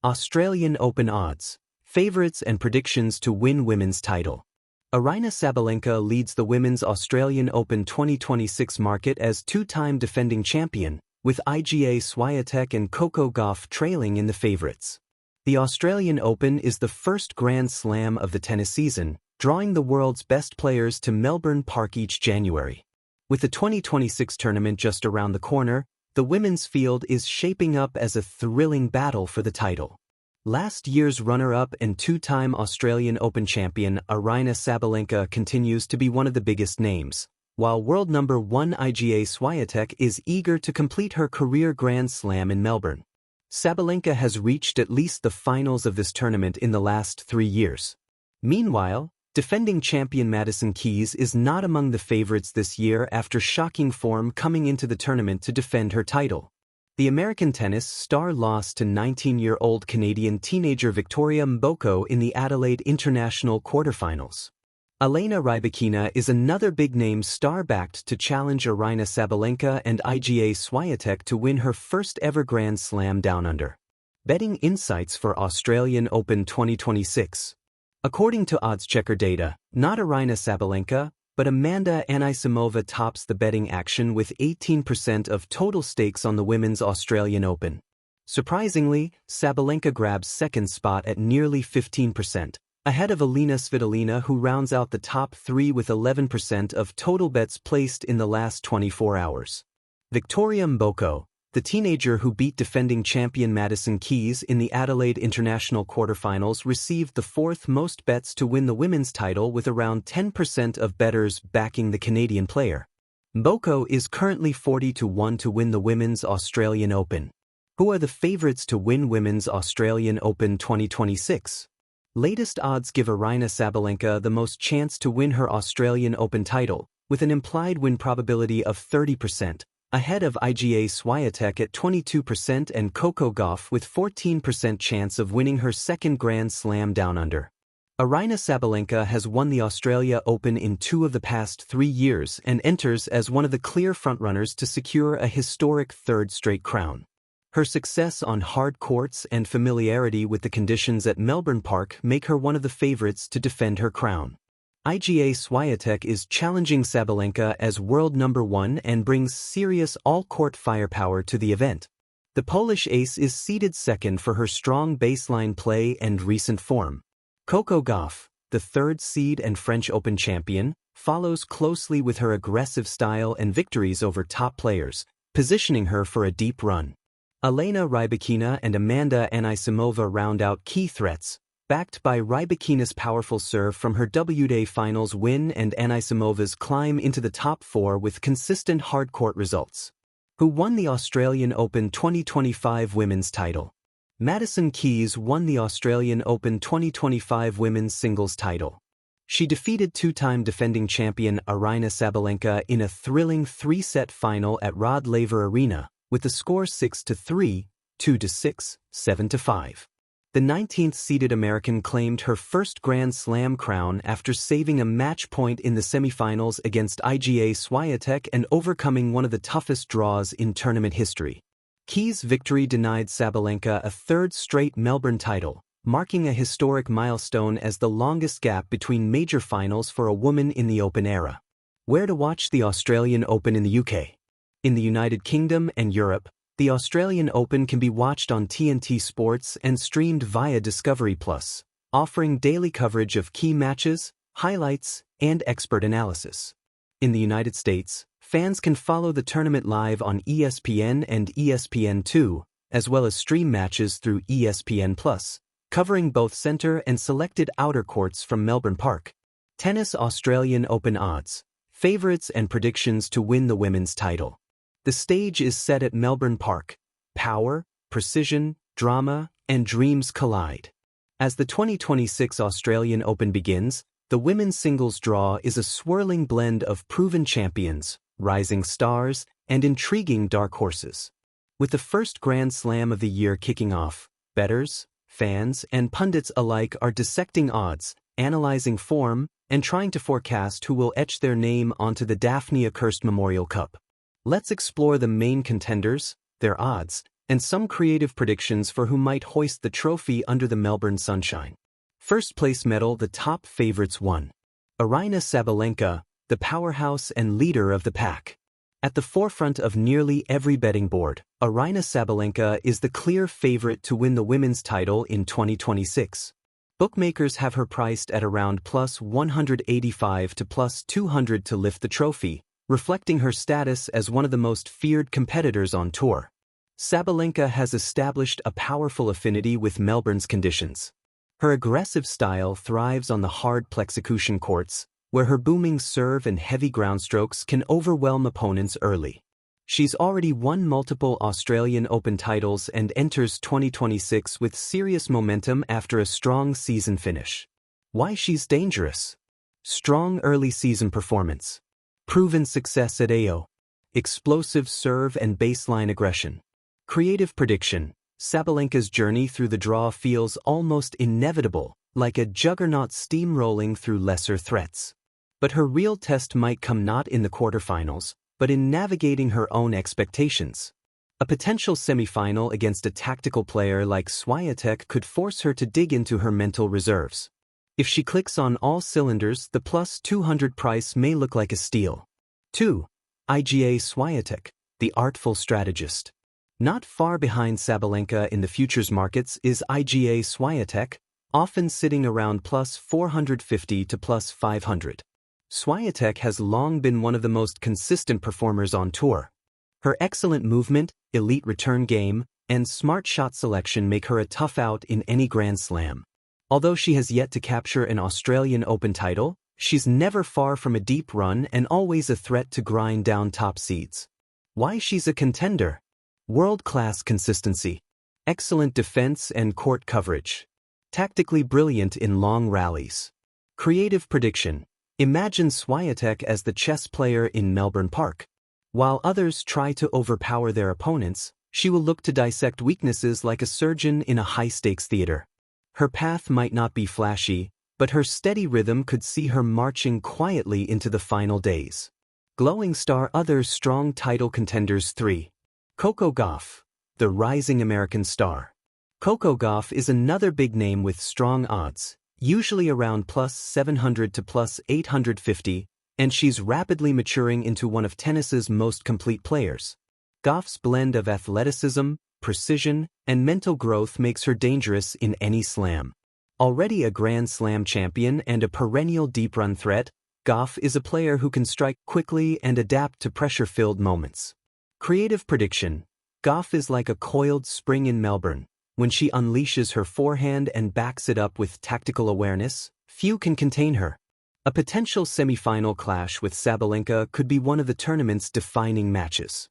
Australian Open odds, favorites and predictions to win women's title. Aryna Sabalenka leads the Women's Australian Open 2026 market as two-time defending champion, with Iga Swiatek and Coco Gauff trailing in the favorites. The Australian Open is the first Grand Slam of the tennis season, drawing the world's best players to Melbourne Park each January. With the 2026 tournament just around the corner, the women's field is shaping up as a thrilling battle for the title. Last year's runner-up and two-time Australian Open champion Aryna Sabalenka continues to be one of the biggest names, while world number 1 Iga Swiatek is eager to complete her career Grand Slam in Melbourne. Sabalenka has reached at least the finals of this tournament in the last 3 years. Meanwhile, defending champion Madison Keys is not among the favorites this year after shocking form coming into the tournament to defend her title. The American tennis star lost to 19-year-old Canadian teenager Victoria Mboko in the Adelaide International quarterfinals. Elena Rybakina is another big-name star backed to challenge Aryna Sabalenka and Iga Swiatek to win her first-ever Grand Slam Down Under. Betting insights for Australian Open 2026. According to OddsChecker data, not Aryna Sabalenka, but Amanda Anisimova tops the betting action with 18% of total stakes on the Women's Australian Open. Surprisingly, Sabalenka grabs second spot at nearly 15%, ahead of Alina Svitolina, who rounds out the top 3 with 11% of total bets placed in the last 24 hours. Victoria Mboko, the teenager who beat defending champion Madison Keys in the Adelaide International quarterfinals, received the fourth most bets to win the women's title with around 10% of bettors backing the Canadian player. Mboko is currently 40-1 to win the Women's Australian Open. Who are the favorites to win Women's Australian Open 2026? Latest odds give Aryna Sabalenka the most chance to win her Australian Open title, with an implied win probability of 30%. Ahead of Iga Swiatek at 22% and Coco Gauff with 14% chance of winning her second Grand Slam Down Under. Aryna Sabalenka has won the Australia Open in 2 of the past 3 years and enters as one of the clear frontrunners to secure a historic third straight crown. Her success on hard courts and familiarity with the conditions at Melbourne Park make her one of the favorites to defend her crown. Iga Swiatek is challenging Sabalenka as world number 1 and brings serious all-court firepower to the event. The Polish ace is seeded second for her strong baseline play and recent form. Coco Gauff, the third seed and French Open champion, follows closely with her aggressive style and victories over top players, positioning her for a deep run. Elena Rybakina and Amanda Anisimova round out key threats, backed by Rybakina's powerful serve from her WTA Finals win and Anisimova's climb into the top 4 with consistent hard-court results. Who won the Australian Open 2025 women's title? Madison Keys won the Australian Open 2025 women's singles title. She defeated two-time defending champion Aryna Sabalenka in a thrilling 3-set final at Rod Laver Arena, with the score 6-3, 2-6, 7-5. The 19th-seeded American claimed her first Grand Slam crown after saving a match point in the semifinals against Iga Swiatek and overcoming one of the toughest draws in tournament history. Keys' victory denied Sabalenka a third straight Melbourne title, marking a historic milestone as the longest gap between major finals for a woman in the Open era. Where to watch the Australian Open in the UK? In the United Kingdom and Europe, the Australian Open can be watched on TNT Sports and streamed via Discovery+, offering daily coverage of key matches, highlights, and expert analysis. In the United States, fans can follow the tournament live on ESPN and ESPN2, as well as stream matches through ESPN+, covering both center and selected outer courts from Melbourne Park. Tennis Australian Open odds, favorites and predictions to win the women's title. The stage is set at Melbourne Park. Power, precision, drama, and dreams collide. As the 2026 Australian Open begins, the women's singles draw is a swirling blend of proven champions, rising stars, and intriguing dark horses. With the first Grand Slam of the year kicking off, bettors, fans, and pundits alike are dissecting odds, analyzing form, and trying to forecast who will etch their name onto the Daphne Akhurst Memorial Cup. Let's explore the main contenders, their odds, and some creative predictions for who might hoist the trophy under the Melbourne sunshine. First place medal, the top favorites won. Aryna Sabalenka, the powerhouse and leader of the pack. At the forefront of nearly every betting board, Aryna Sabalenka is the clear favorite to win the women's title in 2026. Bookmakers have her priced at around plus 185 to plus 200 to lift the trophy, reflecting her status as one of the most feared competitors on tour. Sabalenka has established a powerful affinity with Melbourne's conditions. Her aggressive style thrives on the hard plexecution courts, where her booming serve and heavy ground strokes can overwhelm opponents early. She's already won multiple Australian Open titles and enters 2026 with serious momentum after a strong season finish. Why she's dangerous? Strong early season performance. Proven success at AO. Explosive serve and baseline aggression. Creative prediction. Sabalenka's journey through the draw feels almost inevitable, like a juggernaut steamrolling through lesser threats. But her real test might come not in the quarterfinals, but in navigating her own expectations. A potential semifinal against a tactical player like Swiatek could force her to dig into her mental reserves. If she clicks on all cylinders, the plus 200 price may look like a steal. 2. Iga Swiatek, the artful strategist. Not far behind Sabalenka in the futures markets is Iga Swiatek, often sitting around plus 450 to plus 500. Swiatek has long been one of the most consistent performers on tour. Her excellent movement, elite return game, and smart shot selection make her a tough out in any Grand Slam. Although she has yet to capture an Australian Open title, she's never far from a deep run and always a threat to grind down top seeds. Why she's a contender? World-class consistency. Excellent defense and court coverage. Tactically brilliant in long rallies. Creative prediction. Imagine Swiatek as the chess player in Melbourne Park. While others try to overpower their opponents, she will look to dissect weaknesses like a surgeon in a high-stakes theater. Her path might not be flashy, but her steady rhythm could see her marching quietly into the final days. Glowing star. Other strong title contenders. 3. Coco Gauff, the rising American star. Coco Gauff is another big name with strong odds, usually around plus 700 to plus 850, and she's rapidly maturing into one of tennis's most complete players. Gauff's blend of athleticism, precision, and mental growth makes her dangerous in any slam. Already a Grand Slam champion and a perennial deep-run threat, Gauff is a player who can strike quickly and adapt to pressure-filled moments. Creative prediction. Gauff is like a coiled spring in Melbourne. When she unleashes her forehand and backs it up with tactical awareness, few can contain her. A potential semi-final clash with Sabalenka could be one of the tournament's defining matches.